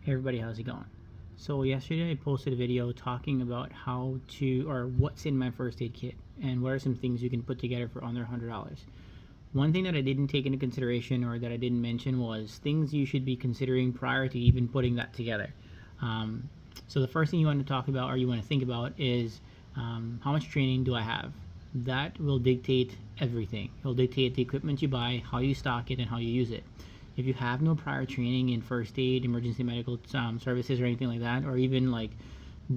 Hey everybody, how's it going? So yesterday I posted a video talking about how to or what's in my first aid kit and what are some things you can put together for under $100. One thing that I didn't take into consideration or that I didn't mention was things you should be considering prior to even putting that together. Um, so the first thing you want to talk about or you want to think about is how much training do I have? That will dictate everything. It'll dictate the equipment you buy, how you stock it, and how you use it. If you have no prior training in first aid, emergency medical services, or anything like that, or even like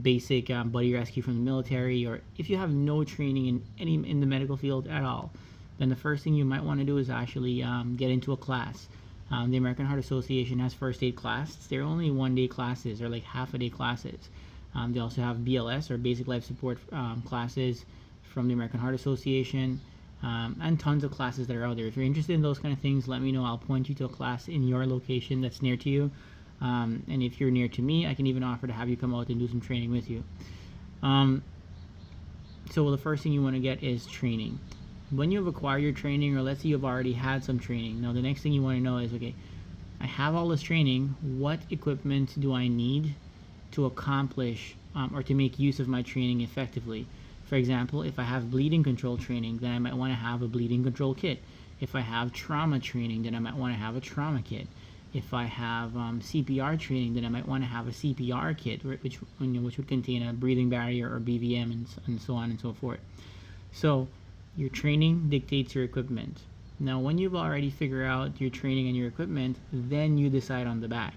basic buddy rescue from the military, or if you have no training in the medical field at all, then the first thing you might want to do is actually get into a class. The American Heart Association has first aid classes. They're only 1 day classes or like half a day classes. They also have BLS or basic life support classes from the American Heart Association, and tons of classes that are out there. If you're interested in those kind of things, let me know. I'll point you to a class in your location that's near to you. And if you're near to me, I can even offer to have you come out and do some training with you. Um, so the first thing you want to get is training. When you've acquired your training, or let's say you've already had some training, now the next thing you want to know is, okay, I have all this training. What equipment do I need to accomplish or to make use of my training effectively? For example, if I have bleeding control training, then I might want to have a bleeding control kit. If I have trauma training, then I might want to have a trauma kit. If I have CPR training, then I might want to have a CPR kit, which would contain a breathing barrier or BVM and so on and so forth. So your training dictates your equipment. Now, when you've already figured out your training and your equipment, then you decide on the bag,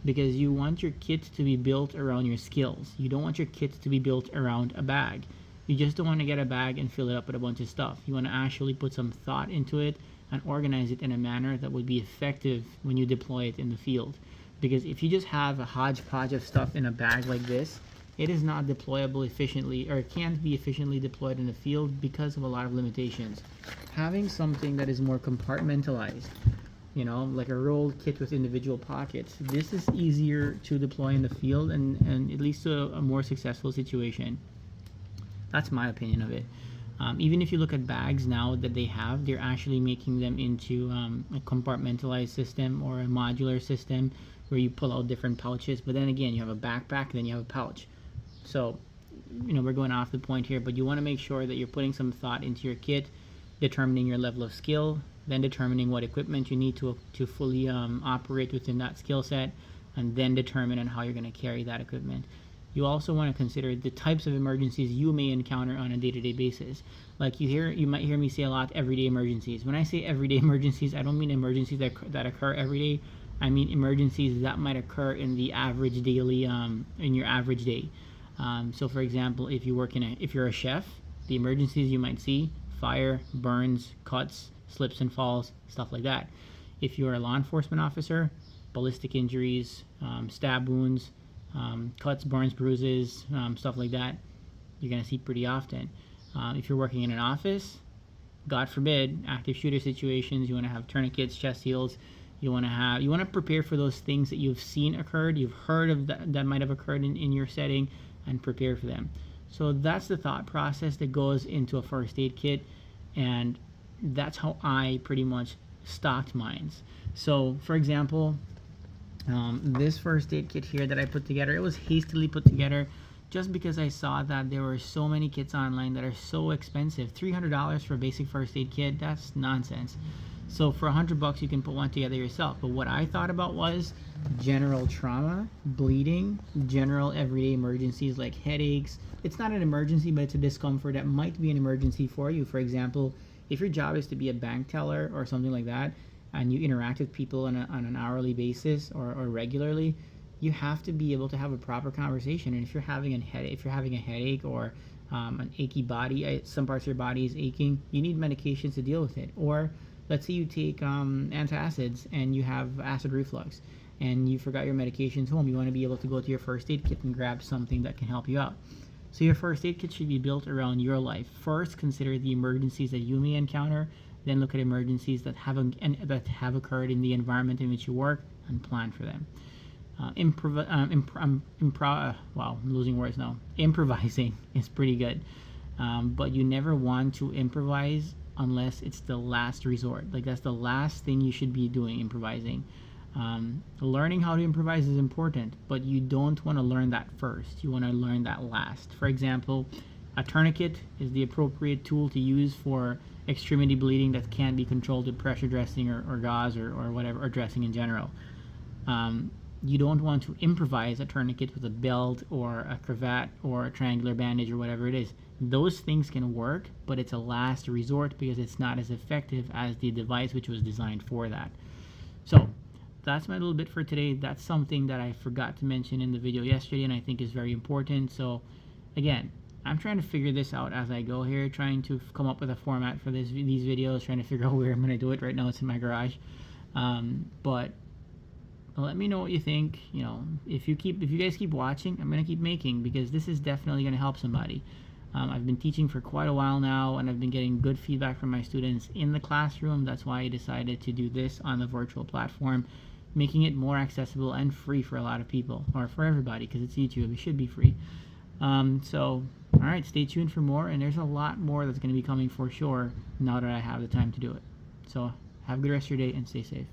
because you want your kit to be built around your skills. You don't want your kit to be built around a bag. You just don't want to get a bag and fill it up with a bunch of stuff. You want to actually put some thought into it and organize it in a manner that would be effective when you deploy it in the field. Because if you just have a hodgepodge of stuff in a bag like this, it is not deployable efficiently, or it can't be efficiently deployed in the field because of a lot of limitations. Having something that is more compartmentalized, like a rolled kit with individual pockets, this is easier to deploy in the field, and it leads to a more successful situation. That's my opinion of it. Even if you look at bags now that they're actually making them into a compartmentalized system or a modular system where you pull out different pouches. But then again, you have a backpack, then you have a pouch. So, we're going off the point here, but you want to make sure that you're putting some thought into your kit, determining your level of skill, then determining what equipment you need to fully operate within that skill set, and then determine on how you're going to carry that equipment. You also want to consider the types of emergencies you may encounter on a day-to-day basis. Like you might hear me say a lot, everyday emergencies. When I say everyday emergencies, I don't mean emergencies that occur every day. I mean emergencies that might occur in the average daily, in your average day. So, for example, if you're a chef, the emergencies you might see: fire, burns, cuts, slips and falls, stuff like that. If you're a law enforcement officer, ballistic injuries, stab wounds, cuts, burns, bruises, stuff like that, you're going to see pretty often. If you're working in an office, God forbid, active shooter situations, you want to have tourniquets, chest heals. You want to prepare for those things that you've seen occurred, you've heard of that might have occurred in your setting, and prepare for them. So that's the thought process that goes into a first aid kit, and that's how I pretty much stocked mines. So, for example, this first aid kit here that I put together, it was hastily put together just because I saw that there were so many kits online that are so expensive. $300 for a basic first aid kit, that's nonsense. So for $100 you can put one together yourself. But what I thought about was general trauma, bleeding, general everyday emergencies like headaches. It's not an emergency, but it's a discomfort that might be an emergency for you. For example, if your job is to be a bank teller or something like that, and you interact with people on an hourly basis or regularly, you have to be able to have a proper conversation. And if you're having a headache or an achy body, some parts of your body is aching, you need medications to deal with it. Or let's say you take antacids and you have acid reflux and you forgot your medications home. You want to be able to go to your first aid kit and grab something that can help you out. So your first aid kit should be built around your life. First, consider the emergencies that you may encounter. Then look at emergencies that have occurred in the environment in which you work and plan for them. Wow, I'm losing words now. Improvising is pretty good, but you never want to improvise unless it's the last resort. Like, that's the last thing you should be doing, improvising. Learning how to improvise is important, but you don't want to learn that first. You want to learn that last. For example, a tourniquet is the appropriate tool to use for extremity bleeding that can't be controlled with pressure dressing or gauze or whatever, or dressing in general. You don't want to improvise a tourniquet with a belt or a cravat or a triangular bandage or whatever it is. Those things can work, but it's a last resort because it's not as effective as the device which was designed for that. So that's my little bit for today. That's something that I forgot to mention in the video yesterday and I think is very important. So again, I'm trying to figure this out as I go here, trying to come up with a format for these videos, trying to figure out where I'm going to do it. Right now it's in my garage. But let me know what you think. You know, if you guys keep watching, I'm going to keep making, because this is definitely going to help somebody. I've been teaching for quite a while now, and I've been getting good feedback from my students in the classroom. That's why I decided to do this on the virtual platform, making it more accessible and free for a lot of people, or for everybody, because it's YouTube. It should be free. So, all right, stay tuned for more, and there's a lot more that's going to be coming for sure now that I have the time to do it. So, have a good rest of your day and stay safe.